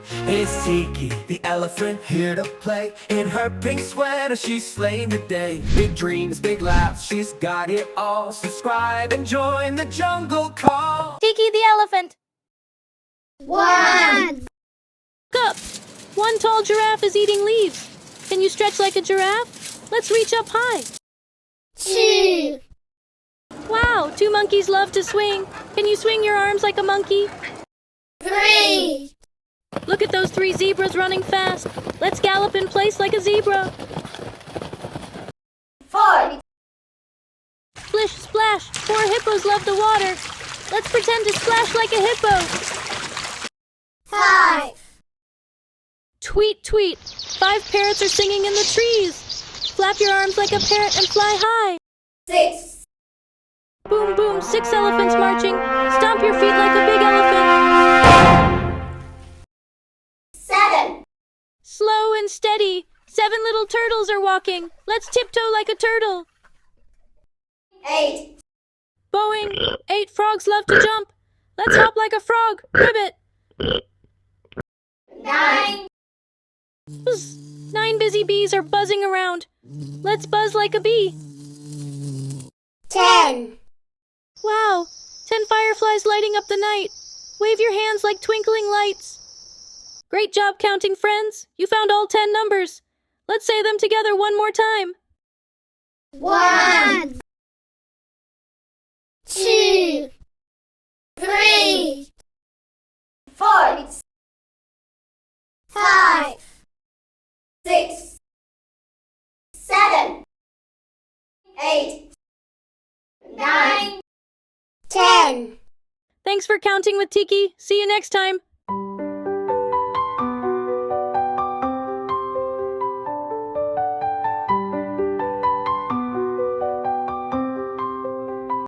It's Tiki, the elephant, here to play. In her pink sweater, she's slaying the day. Big dreams, big laughs, she's got it all. Subscribe and join the jungle call. Tiki the elephant. 1. Up! One tall giraffe is eating leaves. Can you stretch like a giraffe? Let's reach up high. 2. Wow, 2 monkeys love to swing. Can you swing your arms like a monkey? 3. Look at those 3 zebras running fast. Let's gallop in place like a zebra. 4. Splish, splash. 4 hippos love the water. Let's pretend to splash like a hippo. 5. Tweet, tweet. 5 parrots are singing in the trees. Flap your arms like a parrot and fly high. 6. Boom, boom. 6 elephants marching. Stomp your feet like a big elephant. 7. Slow and steady. 7 little turtles are walking. Let's tiptoe like a turtle. 8. Bowing. 8 frogs love to jump. Let's hop like a frog. Ribbit. 9. Buzz. 9 busy bees are buzzing around. Let's buzz like a bee. 10. Wow. 10 fireflies lighting up the night. Wave your hands like twinkling lights. Great job counting, friends. You found all 10 numbers. Let's say them together one more time. 1. 2. 3. 4. 5. 6. 7. 8. 9. 10. Thanks for counting with Tiki. See you next time.